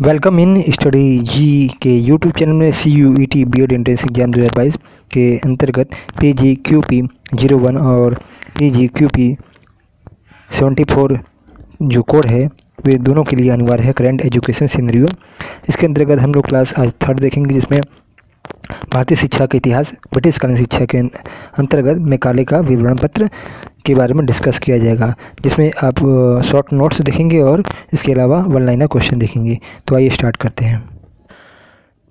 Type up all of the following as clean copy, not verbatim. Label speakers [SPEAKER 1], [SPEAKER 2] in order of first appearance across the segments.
[SPEAKER 1] Welcome in study जी के YouTube channel में CUET BEd entrance exam 2022 के अंतर्गत PGQP 01 और PGQP 74 जो कोड है वे दोनों के लिए अनिवार्य है करंट एजुकेशन सिनेरियो। इसके अंतर्गत हम लोग क्लास आज थर्ड देखेंगे, जिसमें भारतीय शिक्षा का इतिहास ब्रिटिश कालीन शिक्षा के अंतर्गत मैकाले का विवरण पत्र के बारे में डिस्कस किया जाएगा, जिसमें आप शॉर्ट नोट्स देखेंगे और इसके अलावा वन लाइनर क्वेश्चन देखेंगे। तो आइए स्टार्ट करते हैं।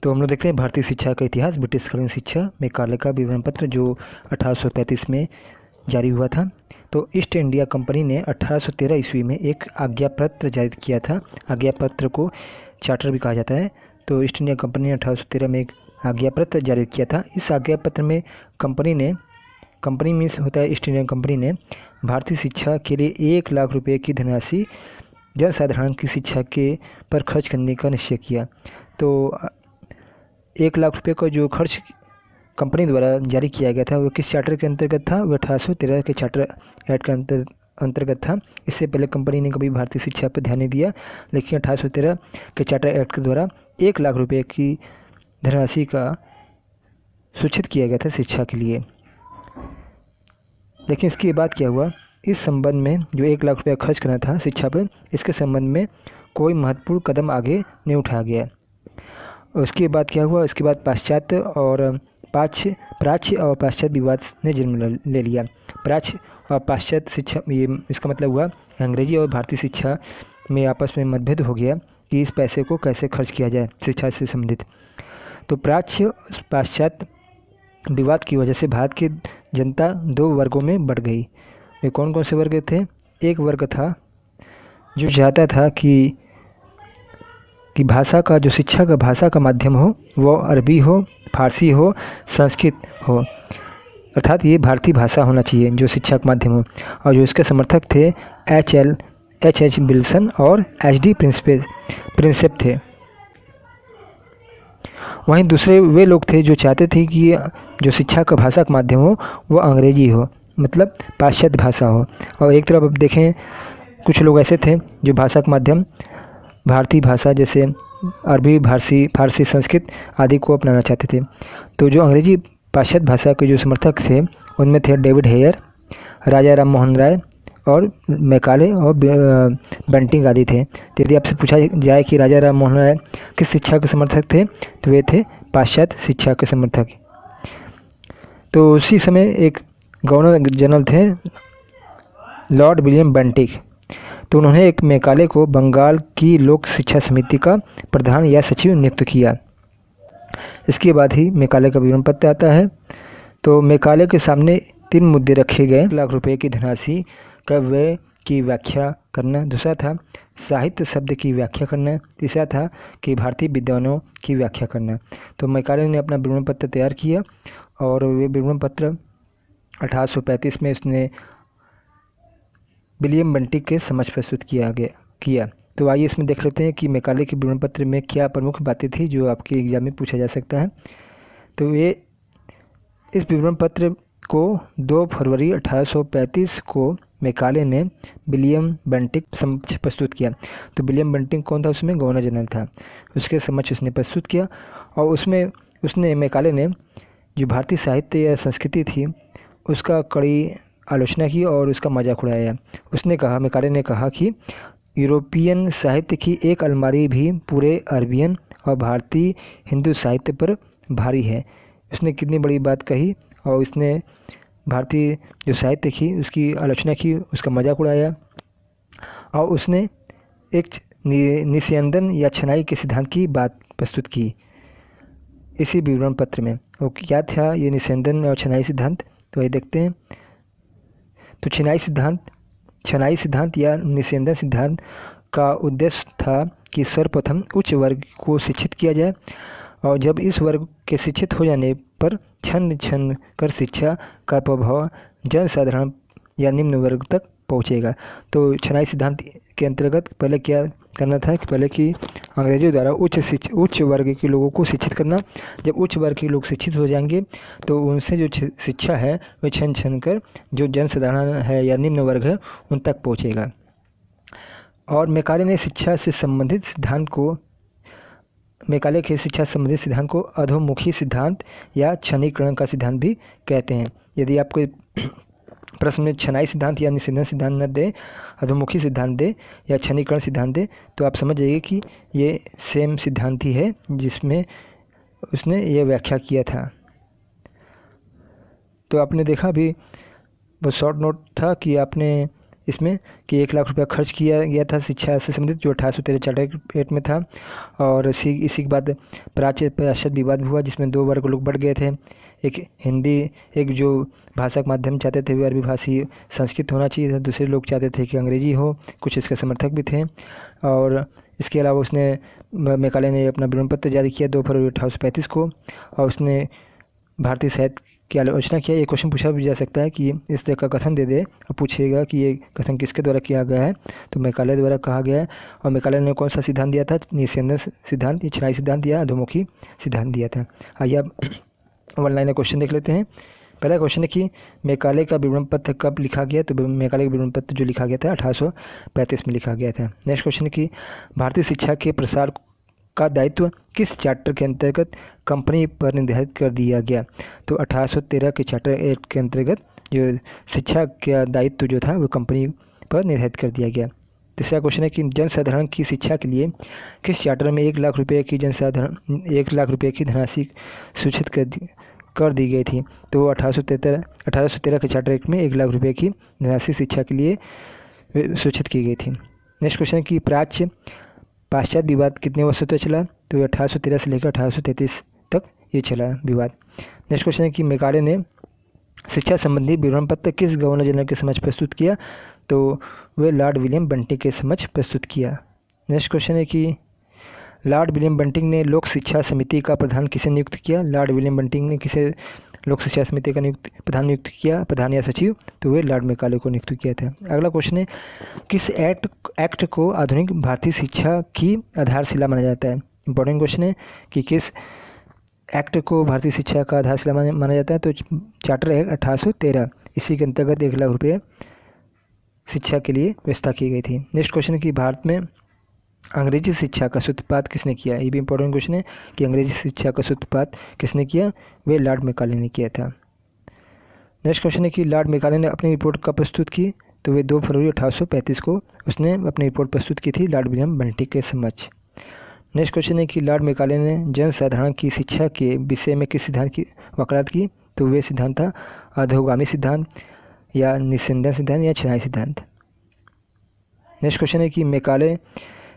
[SPEAKER 1] तो हम लोग देखते हैं भारतीय शिक्षा का इतिहास ब्रिटिश कालीन शिक्षा मैकाले का विवरण पत्र, जो 1835 में जारी हुआ था। तो ईस्ट इंडिया कंपनी ने 1813 ईस्वी में एक आज्ञा पत्र जारी किया था। आज्ञा पत्र को चार्टर भी कहा जाता है। तो ईस्ट इंडिया कंपनी ने 1813 में एक आज्ञा पत्र जारी किया था। इस आज्ञा पत्र में कंपनी मीन्स होता है ईस्ट इंडियन कंपनी ने भारतीय शिक्षा के लिए 1 लाख रुपए की धनराशि जनसाधारण की शिक्षा के पर खर्च करने का निश्चय किया। तो 1 लाख रुपए का जो खर्च कंपनी द्वारा जारी किया गया था वो किस चार्टर के अंतर्गत था? वो 1813 के चार्टर एक्ट के अंतर्गत था। इससे पहले कंपनी ने कभी भारतीय शिक्षा पर ध्यान नहीं दिया, लेकिन 1813 के चार्टर एक्ट के द्वारा 1 लाख रुपए की धनराशि का सूचित किया गया था शिक्षा के लिए। लेकिन इसके बाद क्या हुआ? इस संबंध में जो 1 लाख रुपया खर्च करना था शिक्षा पर, इसके संबंध में कोई महत्वपूर्ण कदम आगे नहीं उठाया गया। उसके बाद क्या हुआ? इसके बाद प्राच्य और पाश्चात्य विवाद ने जन्म ले लिया। प्राच्य और पाश्चात्य शिक्षा, ये इसका मतलब हुआ अंग्रेजी और भारतीय शिक्षा में आपस में मतभेद हो गया कि इस पैसे को कैसे खर्च किया जाए शिक्षा से संबंधित। तो प्राच्य पाश्चात्य विवाद की वजह से भारत की जनता 2 वर्गों में बढ़ गई। वे कौन कौन से वर्ग थे? एक वर्ग था जो चाहता था कि भाषा का, जो शिक्षा का भाषा का माध्यम हो वो अरबी हो, फारसी हो, संस्कृत हो, अर्थात ये भारतीय भाषा होना चाहिए जो शिक्षा का माध्यम हो। और जो इसके समर्थक थे H.H. विल्सन और H.D. प्रिंसेप थे। वहीं दूसरे वे लोग थे जो चाहते थे कि जो शिक्षा का भाषा का माध्यम हो वो अंग्रेजी हो, मतलब पाश्चात्य भाषा हो। और एक तरफ अब देखें, कुछ लोग ऐसे थे जो भाषा का माध्यम भारतीय भाषा जैसे अरबी, फारसी, संस्कृत आदि को अपनाना चाहते थे। तो जो अंग्रेजी पाश्चात्य भाषा के जो समर्थक थे उनमें थे डेविड हेयर, राजा राम मोहन राय और मैकाले और बेंटिंग आदि थे। तो यदि आपसे पूछा जाए कि राजा राम मोहन राय किस शिक्षा के समर्थक थे, तो वे थे पाश्चात्य शिक्षा के समर्थक। तो उसी समय एक गवर्नर जनरल थे लॉर्ड विलियम बेंटिक। तो उन्होंने एक मैकाले को बंगाल की लोक शिक्षा समिति का प्रधान या सचिव नियुक्त किया। इसके बाद ही मैकाले का विवरण पत्र आता है। तो मैकाले के सामने 3 मुद्दे रखे गए। 1 लाख रुपए की धनराशि का व्यय की व्याख्या करना, दूसरा था साहित्य शब्द की व्याख्या करना, तीसरा था कि भारतीय विद्वानों की व्याख्या करना। तो मैकाले ने अपना विवरण पत्र तैयार किया और वे विवरण पत्र 1835 में उसने विलियम बेंटिक के समक्ष प्रस्तुत किया। तो आइए इसमें देख लेते हैं कि मैकाले के विवरण पत्र में क्या प्रमुख बातें थी जो आपके एग्जाम में पूछा जा सकता है। तो ये इस विवरण पत्र को 2 फरवरी 1835 को मैकाले ने विलियम बेंटिक समक्ष प्रस्तुत किया। तो विलियम बेंटिक कौन था? उसमें गवर्नर जनरल था, उसके समक्ष उसने प्रस्तुत किया। और उसने मैकाले ने जो भारतीय साहित्य या संस्कृति थी उसका कड़ी आलोचना की और उसका मजाक उड़ाया। मैकाले ने कहा कि यूरोपियन साहित्य की एक अलमारी भी पूरे अरबियन और भारतीय हिंदू साहित्य पर भारी है। उसने कितनी बड़ी बात कही और उसने भारतीय जो साहित्य की उसकी आलोचना की, उसका मजाक उड़ाया। और उसने एक निस्यंदन या छनाई के सिद्धांत की बात प्रस्तुत की इसी विवरण पत्र में। वो क्या था ये निस्यंदन और छनाई सिद्धांत? तो ये देखते हैं। तो छनाई सिद्धांत या निस्यंदन सिद्धांत का उद्देश्य था कि सर्वप्रथम उच्च वर्ग को शिक्षित किया जाए, और जब इस वर्ग के शिक्षित हो जाने पर छन छन कर शिक्षा का प्रभाव जनसाधारण या निम्न वर्ग तक पहुंचेगा। तो छनाई सिद्धांत के अंतर्गत पहले क्या करना था कि पहले कि अंग्रेजों द्वारा उच्च वर्ग के लोगों को शिक्षित करना। जब उच्च वर्ग के लोग शिक्षित हो जाएंगे तो उनसे जो शिक्षा है वह छन छन कर जो जनसाधारण है या निम्न वर्ग है उन तक पहुँचेगा। और मैकाले ने शिक्षा से संबंधित सिद्धांत को मैकाले के शिक्षा संबंधी सिद्धांत को अधोमुखी सिद्धांत या क्षणीकरण का सिद्धांत भी कहते हैं। यदि आपको प्रश्न में छनाई सिद्धांत या निषेधन सिद्धांत न दे, अधोमुखी सिद्धांत दे या क्षणीकरण सिद्धांत दे, तो आप समझ जाइए कि ये सेम सिद्धांत ही है जिसमें उसने ये व्याख्या किया था। तो आपने देखा अभी वो शॉर्ट नोट था कि आपने इसमें कि 1 लाख रुपया खर्च किया गया था शिक्षा से संबंधित, जो 1813 चार्टर एक्ट में था। और इसी के बाद प्राच्य पाश्चात्य विवाद हुआ, जिसमें 2 वर्ग लोग बढ़ गए थे। एक हिंदी, एक जो भाषा का माध्यम चाहते थे वे अरबी भाषी संस्कृत होना चाहिए था, दूसरे लोग चाहते थे कि अंग्रेजी हो, कुछ इसके समर्थक भी थे। और इसके अलावा उसने मैकाले ने अपना विवरण पत्र जारी किया 2 फरवरी 1835 को, और उसने भारतीय साहित्य की आलोचना किया। ये क्वेश्चन पूछा भी जा सकता है कि इस तरह का कथन दे दे और पूछेगा कि ये कथन किसके द्वारा किया गया है, तो मैकाले द्वारा कहा गया है। और मैकाले ने कौन सा सिद्धांत दिया था, निषेधन सिद्धांत, क्षणीय सिद्धांत या अधोमुखी सिद्धांत दिया था। आइए अब वन लाइनर क्वेश्चन देख लेते हैं। पहला क्वेश्चन है कि मैकाले का विवरण पत्र कब लिखा गया, तो मैकाले का विवरण पत्र जो लिखा गया था 1835 में लिखा गया था। नेक्स्ट क्वेश्चन है कि भारतीय शिक्षा के प्रसार का दायित्व किस चार्टर के अंतर्गत कंपनी पर निर्धारित कर दिया गया, तो 1813 के चार्टर एक्ट के अंतर्गत जो शिक्षा का दायित्व जो था वो कंपनी पर निर्धारित कर दिया गया। तीसरा क्वेश्चन है कि जनसाधारण की शिक्षा के लिए किस चार्टर में 1 लाख रुपये की 1 लाख रुपये की धनराशि सूचित कर दी गई थी, तो 1813 के चार्टर एक्ट में 1 लाख रुपये की धनराशि शिक्षा के लिए सूचित की गई थी। नेक्स्ट क्वेश्चन है कि प्राच्य पाश्चात्य विवाद कितने वर्षों तक चला, तो 1813 से लेकर 1833 तक ये चला विवाद। नेक्स्ट क्वेश्चन है कि मैकाले ने शिक्षा संबंधी विवरण पत्र किस गवर्नर जनरल के समक्ष प्रस्तुत किया, तो वे लॉर्ड विलियम बंटिंग के समक्ष प्रस्तुत किया। नेक्स्ट क्वेश्चन है कि लॉर्ड विलियम बंटिंग ने लोक शिक्षा समिति का प्रधान किसे नियुक्त किया, लॉर्ड विलियम बंटिंग ने किसे लोक शिक्षा समिति का प्रधान नियुक्त किया, प्रधान या सचिव, तो वे लॉर्ड मैकाले को नियुक्त किया था। अगला क्वेश्चन है किस एक्ट को आधुनिक भारतीय शिक्षा की आधारशिला माना जाता है। इंपॉर्टेंट क्वेश्चन है कि किस एक्ट को भारतीय शिक्षा का आधारशिला माना जाता है, तो चार्टर एक्ट 1813, इसी के अंतर्गत 1 लाख रुपये शिक्षा के लिए व्यवस्था की गई थी। नेक्स्ट क्वेश्चन है कि भारत में अंग्रेजी शिक्षा का सूत्रपात किसने किया, ये भी इंपॉर्टेंट क्वेश्चन है कि अंग्रेजी शिक्षा का सूत्रपात किसने किया, वे लॉर्ड मैकाले ने किया था। नेक्स्ट क्वेश्चन है कि लॉर्ड मैकाले ने अपनी रिपोर्ट कब प्रस्तुत की, तो वे 2 फरवरी 1835 को उसने अपनी रिपोर्ट प्रस्तुत की थी लॉर्ड विलियम बंटिंग के समक्ष। नेक्स्ट क्वेश्चन है कि लॉर्ड मैकाले ने जनसाधारण की शिक्षा के विषय में किस सिद्धांत की वकालत की, तो वे सिद्धांत था अधोगामी सिद्धांत या निषेधन सिद्धांत या क्षणीय सिद्धांत। नेक्स्ट क्वेश्चन है कि मैकाले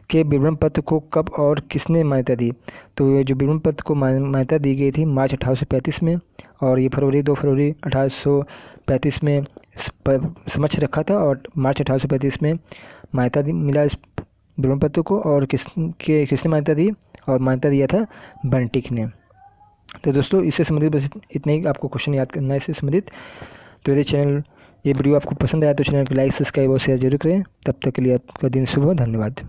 [SPEAKER 1] के विवरण पत्र को कब और किसने मान्यता दी, तो ये जो विवरण पत्र को मान्यता दी गई थी मार्च 1835 में, और ये 2 फरवरी 1835 में समक्ष रखा था, और मार्च 1835 में मान्यता मिला इस विवरण पत्र को। और किसने मान्यता दी, और मान्यता दिया था बंटिंग ने। तो दोस्तों इससे संबंधित बस इतने ही आपको क्वेश्चन याद करना है इससे संबंधित। तो ये वीडियो आपको पसंद आया तो चैनल को लाइक, सब्सक्राइब और शेयर जरूर करें। तब तक के लिए आपका दिन शुभ हो। धन्यवाद।